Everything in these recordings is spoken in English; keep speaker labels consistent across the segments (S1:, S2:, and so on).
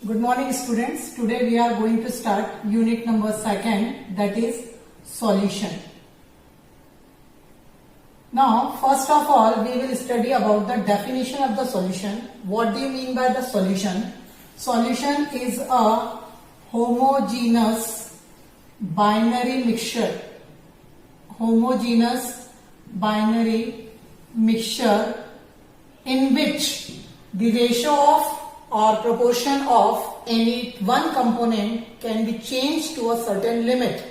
S1: Good morning students. Today we are going to start unit number 2, that is solution. Now first of all we will study about the definition of the solution. What do you mean by the solution? Solution is a homogeneous binary mixture. Homogeneous binary mixture in which the ratio of or proportion of any one component can be changed to a certain limit.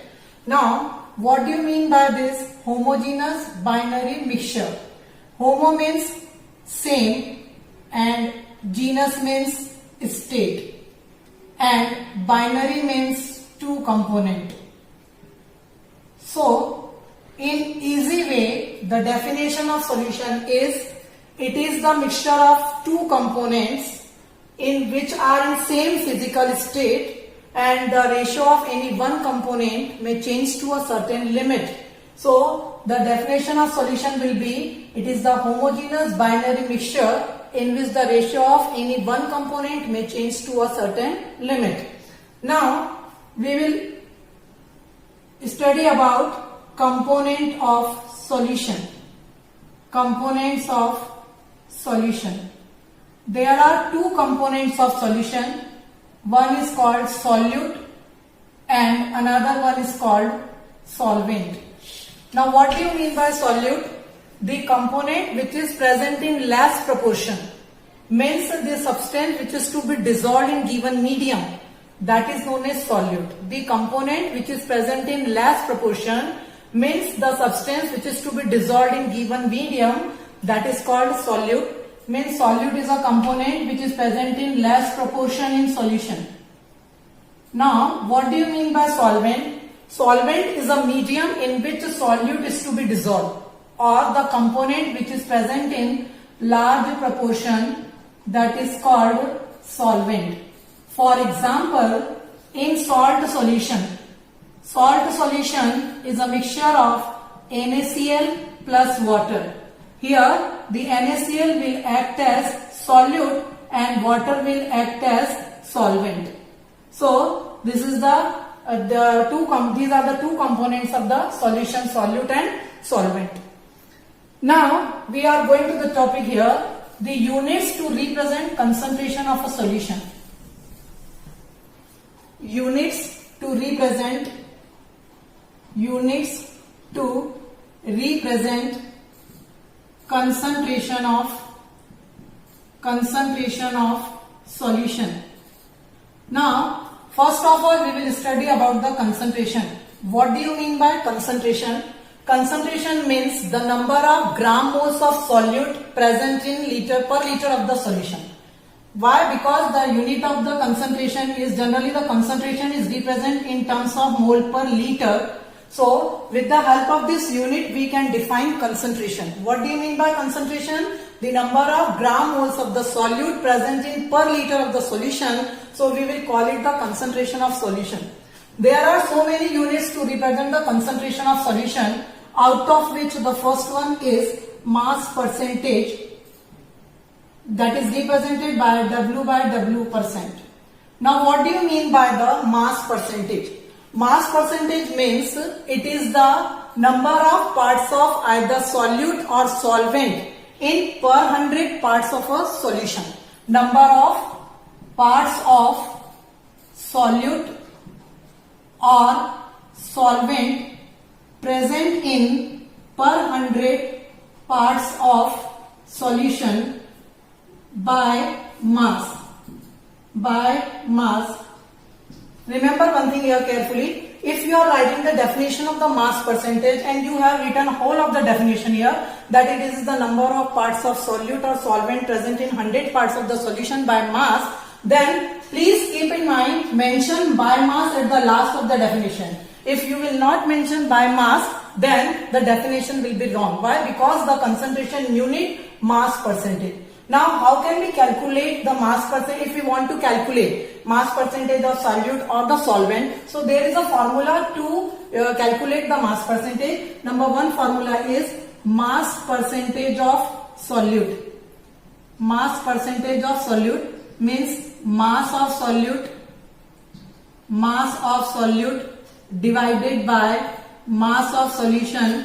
S1: Now, what do you mean by this homogeneous binary mixture? Homo means same and genus means state and binary means two component. So, in easy way, the definition of solution is it is the mixture of two components in which are in same physical state and the ratio of any one component may change to a certain limit. So the definition of solution will be it is the homogeneous binary mixture in which the ratio of any one component may change to a certain limit. Now we will study about component of solution. Components of solution. There are two components of solution. One is called solute and another one is called solvent. Now what do you mean by solute? The component which is present in less proportion means the substance which is to be dissolved in given medium, that is known as solute. The component which is present in less proportion means the substance which is to be dissolved in given medium, that is called solute. Means solute is a component which is present in less proportion in solution. Now what do you mean by solvent? Solvent is a medium in which a solute is to be dissolved or the component which is present in large proportion, that is called solvent. For example, in salt solution is a mixture of NaCl plus water. Here the NaCl will act as solute and water will act as solvent. So this is these are the two components of the solution, solute and solvent. Now we are going to the topic here, the units to represent concentration of a solution. Units to represent concentration of solution. Now first of all we will study about the concentration. What do you mean by concentration? Concentration means the number of gram moles of solute present in liter per liter of the solution. Why? Because the unit of the concentration is generally the concentration is represented in terms of mole per liter. So with the help of this unit we can define concentration. What do you mean by concentration? The number of gram moles of the solute present in per liter of the solution. So we will call it the concentration of solution. There are so many units to represent the concentration of solution, out of which the first one is mass percentage, that is represented by W/W%. Now what do you mean by the mass percentage? Mass percentage means it is the number of parts of either solute or solvent in per 100 parts of a solution. Number of parts of solute or solvent present in per 100 parts of solution by mass. Remember one thing here carefully. If you are writing the definition of the mass percentage and you have written whole of the definition here, that it is the number of parts of solute or solvent present in 100 parts of the solution by mass, then please keep in mind mention by mass at the last of the definition. If you will not mention by mass, then the definition will be wrong. Why? Because the concentration unit mass percentage. Now how can we calculate the mass percentage if we want to calculate mass percentage of solute or the solvent? So there is a formula to calculate the mass percentage. Number one formula is mass percentage of solute. Mass percentage of solute means mass of solute divided by mass of solution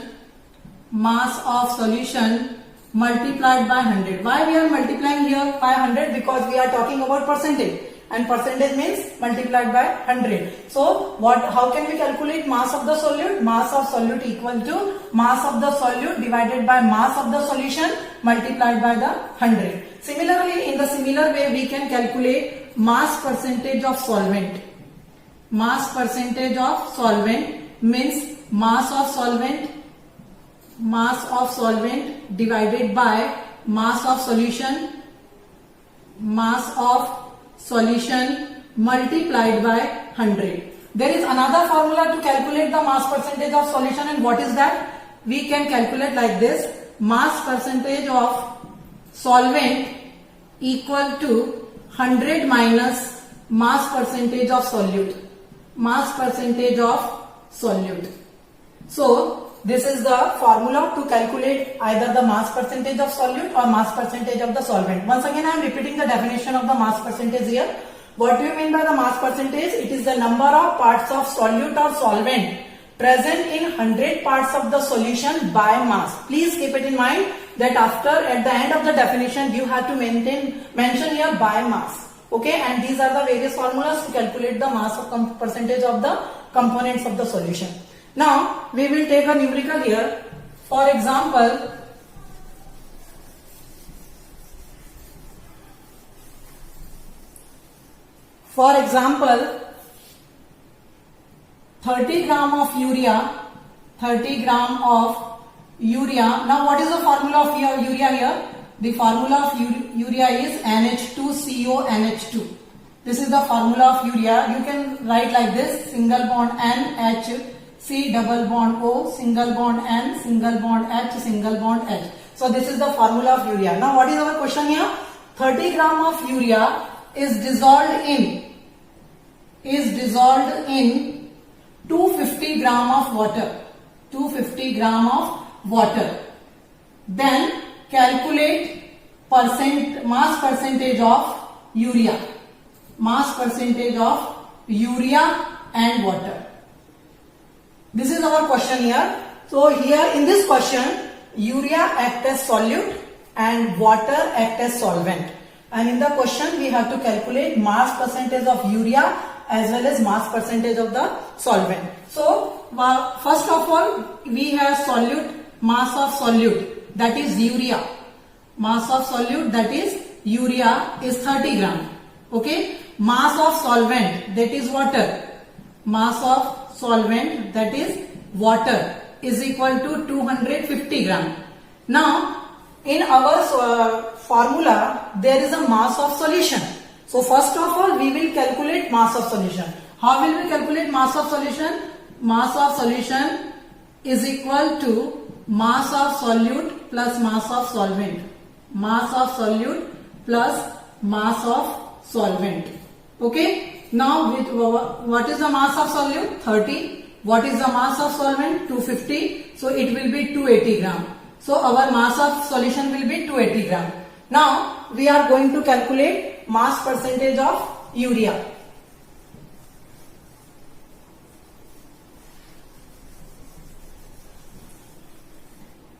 S1: multiplied by 100. Why we are multiplying here by 100? Because we are talking about percentage, and percentage means multiplied by 100. So how can we calculate mass of the solute? Mass of solute equal to mass of the solute divided by mass of the solution multiplied by the 100. Similarly, in the similar way, we can calculate mass percentage of solvent. Mass percentage of solvent means mass of solvent divided by mass of solution multiplied by 100. There is another formula to calculate the mass percentage of solution, and what is that? We can calculate like this: mass percentage of solvent equal to 100 minus mass percentage of solute. So this is the formula to calculate either the mass percentage of solute or mass percentage of the solvent. Once again, I am repeating the definition of the mass percentage here. What do you mean by the mass percentage? It is the number of parts of solute or solvent present in 100 parts of the solution by mass. Please keep it in mind that at the end of the definition, you have to mention here by mass. Okay, and these are the various formulas to calculate the mass of percentage of the components of the solution. Now, we will take a numerical here. For example, For example, 30 gram of urea, 30 gram of urea. Now what is the formula of urea here? The formula of urea is NH2CONH2. This is the formula of urea. You can write like this: single bond NH, C double bond O, single bond N, single bond H, single bond H. So this is the formula of urea. Now what is our question here? 30 gram of urea is dissolved in 250 gram of water. 250 gram of water. Then calculate mass percentage of urea. Mass percentage of urea and water. This is our question here. So here in this question, urea act as solute and water act as solvent. And in the question we have to calculate mass percentage of urea as well as mass percentage of the solvent. So first of all we have solute, mass of solute, that is urea. Mass of solute, that is urea, is 30 gram. Okay. Mass of solvent, that is water. Mass of solvent, that is water, is equal to 250 gram. Now in our formula there is a mass of solution. So first of all we will calculate mass of solution. How will we calculate mass of solution? Mass of solution is equal to mass of solute plus mass of solvent. Mass of solute plus mass of solvent. Okay. Now what is the mass of solute? 30. What is the mass of solvent? 250. So it will be 280 gram. So our mass of solution will be 280 gram. Now we are going to calculate mass percentage of urea.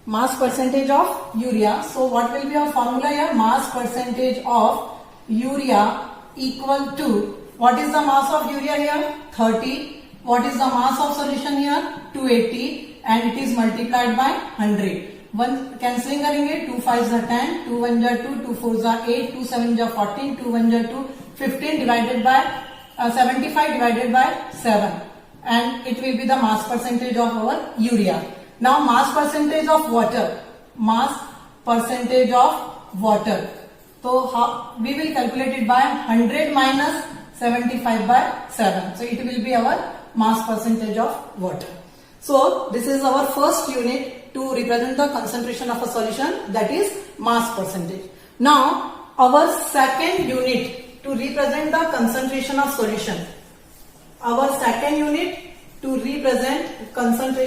S1: Mass percentage of urea. So what will be our formula here? Mass percentage of urea equal to, what is the mass of urea here? 30. What is the mass of solution here? 280, and it is multiplied by 100. One cancelling करेंगे, 2 5s are 10, 2 1s are 2, 2 4s are 8, 2 7s are 14, 2 1s are 2, 15 divided by 75 divided by 7, and it will be the mass percentage of our urea. Now mass percentage of water. Mass percentage of water. So we will calculate it by 100 minus 75 by 7. So it will be our mass percentage of water. So this is our first unit to represent the concentration of a solution, that is mass percentage. Now our second unit to represent the concentration of solution. Our second unit to represent concentration